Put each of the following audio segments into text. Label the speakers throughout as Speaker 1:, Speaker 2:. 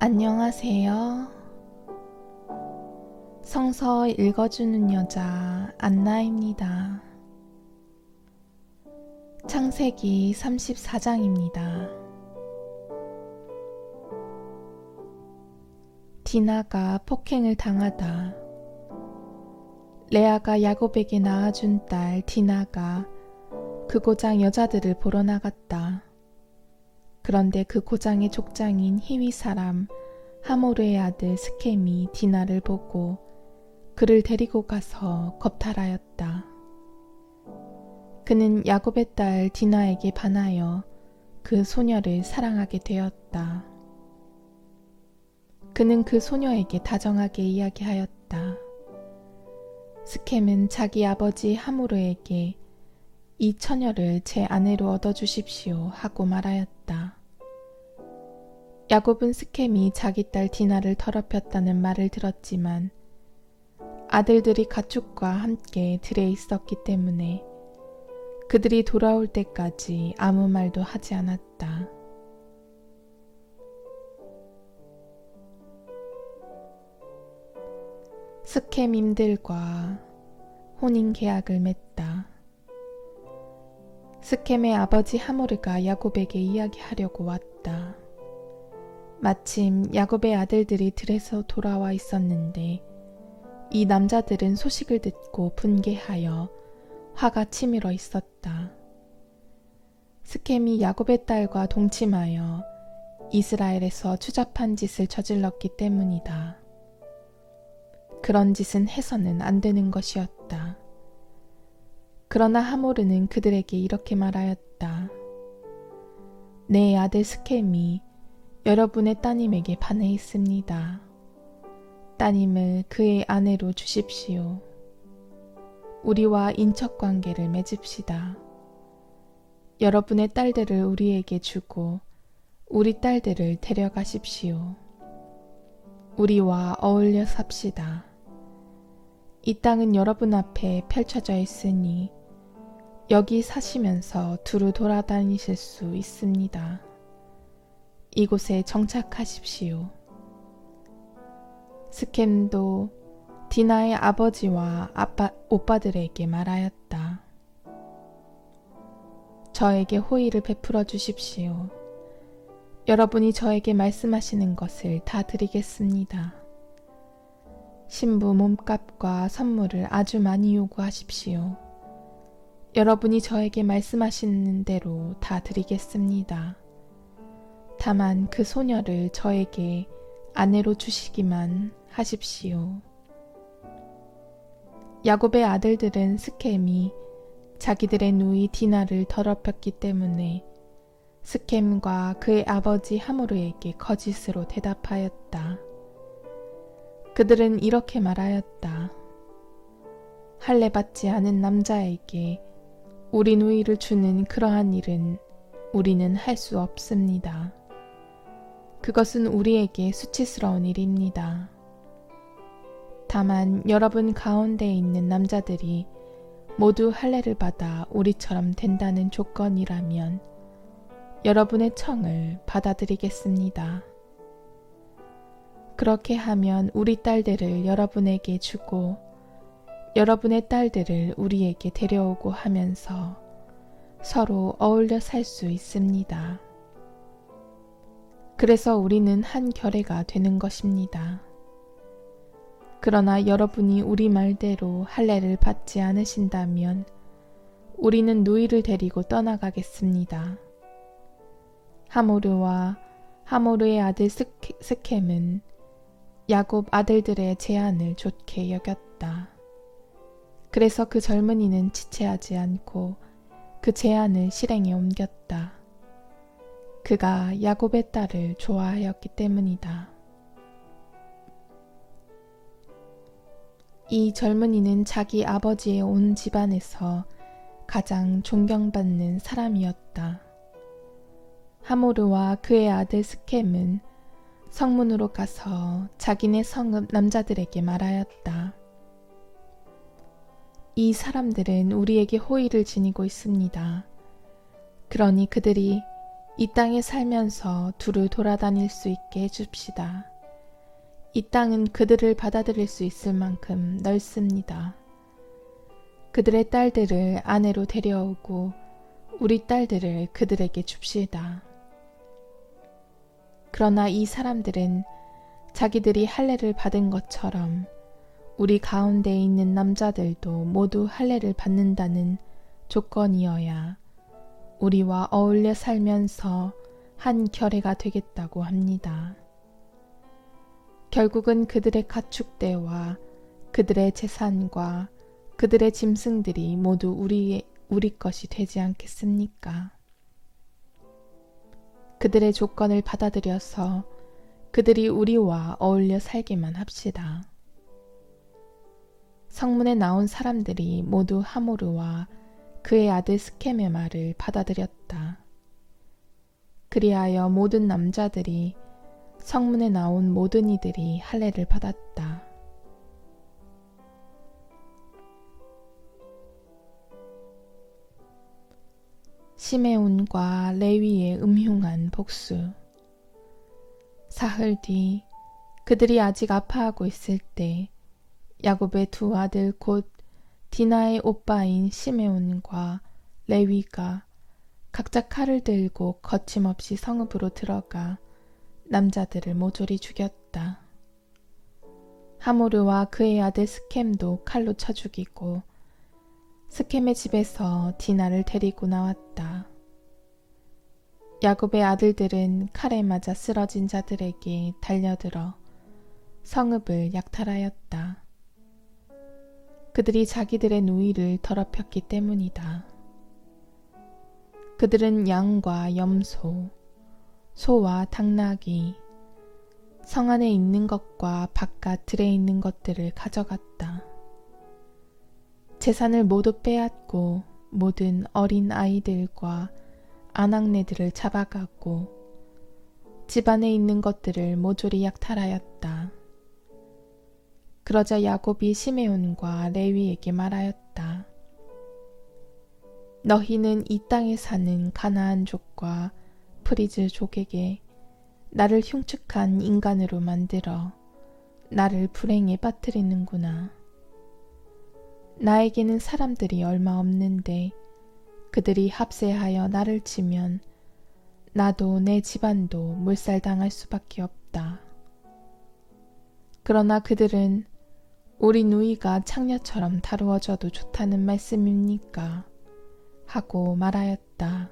Speaker 1: 안녕하세요. 성서 읽어주는 여자 안나입니다. 창세기 34장입니다. 디나가 폭행을 당하다. 레아가 야곱에게 낳아준 딸 디나가 그 고장 여자들을 보러 나갔다. 그런데 그 고장의 족장인 히위 사람 하모르의 아들 스켐이 디나를 보고 그를 데리고 가서 겁탈하였다. 그는 야곱의 딸 디나에게 반하여 그 소녀를 사랑하게 되었다. 그는 그 소녀에게 다정하게 이야기하였다. 스켐은 자기 아버지 하모르에게 이 처녀를 제 아내로 얻어주십시오 하고 말하였다. 야곱은 스켐이 자기 딸 디나를 더럽혔다는 말을 들었지만 아들들이 가축과 함께 들에 있었기 때문에 그들이 돌아올 때까지 아무 말도 하지 않았다. 스켐임들과 혼인 계약을 맺다. 스켐의 아버지 하모르가 야곱에게 이야기하려고 왔다. 마침 야곱의 아들들이 들에서 돌아와 있었는데 이 남자들은 소식을 듣고 분개하여 화가 치밀어 있었다. 스켐이 야곱의 딸과 동침하여 이스라엘에서 추잡한 짓을 저질렀기 때문이다. 그런 짓은 해서는 안 되는 것이었다. 그러나 하모르는 그들에게 이렇게 말하였다. 내 아들 스켐이 여러분의 따님에게 반해 있습니다. 따님을 그의 아내로 주십시오. 우리와 인척관계를 맺읍시다. 여러분의 딸들을 우리에게 주고 우리 딸들을 데려가십시오. 우리와 어울려 삽시다. 이 땅은 여러분 앞에 펼쳐져 있으니 여기 사시면서 두루 돌아다니실 수 있습니다. 이곳에 정착하십시오. 스켐도 디나의 아버지와 오빠들에게 말하였다. 저에게 호의를 베풀어 주십시오. 여러분이 저에게 말씀하시는 것을 다 드리겠습니다. 신부 몸값과 선물을 아주 많이 요구하십시오. 여러분이 저에게 말씀하시는 대로 다 드리겠습니다. 다만 그 소녀를 저에게 아내로 주시기만 하십시오. 야곱의 아들들은 스켐이 자기들의 누이 디나를 더럽혔기 때문에 스켐과 그의 아버지 하모르에게 거짓으로 대답하였다. 그들은 이렇게 말하였다. 할례받지 않은 남자에게 우리 누이를 주는 그러한 일은 우리는 할 수 없습니다. 그것은 우리에게 수치스러운 일입니다. 다만 여러분 가운데에 있는 남자들이 모두 할례를 받아 우리처럼 된다는 조건이라면 여러분의 청을 받아들이겠습니다. 그렇게 하면 우리 딸들을 여러분에게 주고 여러분의 딸들을 우리에게 데려오고 하면서 서로 어울려 살 수 있습니다. 그래서 우리는 한 결의가 되는 것입니다. 그러나 여러분이 우리 말대로 할례를 받지 않으신다면 우리는 누이를 데리고 떠나가겠습니다. 하모르와 하모르의 아들 스켐은 야곱 아들들의 제안을 좋게 여겼다. 그래서 그 젊은이는 지체하지 않고 그 제안을 실행에 옮겼다. 그가 야곱의 딸을 좋아하였기 때문이다. 이 젊은이는 자기 아버지의 온 집안에서 가장 존경받는 사람이었다. 하모르와 그의 아들 스켐은 성문으로 가서 자기네 성읍 남자들에게 말하였다. 이 사람들은 우리에게 호의를 지니고 있습니다. 그러니 그들이 이 땅에 살면서 두루 돌아다닐 수 있게 해줍시다. 이 땅은 그들을 받아들일 수 있을 만큼 넓습니다. 그들의 딸들을 아내로 데려오고 우리 딸들을 그들에게 줍시다. 그러나 이 사람들은 자기들이 할례를 받은 것처럼 우리 가운데 있는 남자들도 모두 할례를 받는다는 조건이어야 우리와 어울려 살면서 한 결회가 되겠다고 합니다. 결국은 그들의 가축대와 그들의 재산과 그들의 짐승들이 모두 우리 것이 되지 않겠습니까? 그들의 조건을 받아들여서 그들이 우리와 어울려 살게만 합시다. 성문에 나온 사람들이 모두 하모르와 그의 아들 스켐의 말을 받아들였다. 그리하여 모든 남자들이 성문에 나온 모든 이들이 할례를 받았다. 시메온과 레위의 음흉한 복수. 사흘 뒤 그들이 아직 아파하고 있을 때 야곱의 두 아들 곧 디나의 오빠인 시메온과 레위가 각자 칼을 들고 거침없이 성읍으로 들어가 남자들을 모조리 죽였다. 하모르와 그의 아들 스켐도 칼로 쳐 죽이고 스켐의 집에서 디나를 데리고 나왔다. 야곱의 아들들은 칼에 맞아 쓰러진 자들에게 달려들어 성읍을 약탈하였다. 그들이 자기들의 누이를 더럽혔기 때문이다. 그들은 양과 염소, 소와 당나귀, 성 안에 있는 것과 바깥 들에 있는 것들을 가져갔다. 재산을 모두 빼앗고 모든 어린 아이들과 아낙네들을 잡아가고 집 안에 있는 것들을 모조리 약탈하였다. 그러자 야곱이 시메온과 레위에게 말하였다. 너희는 이 땅에 사는 가나안족과 프리즈족에게 나를 흉측한 인간으로 만들어 나를 불행에 빠뜨리는구나. 나에게는 사람들이 얼마 없는데 그들이 합세하여 나를 치면 나도 내 집안도 몰살당할 수밖에 없다. 그러나 그들은 우리 누이가 창녀처럼 다루어져도 좋다는 말씀입니까? 하고 말하였다.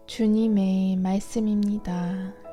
Speaker 1: 주님의 말씀입니다.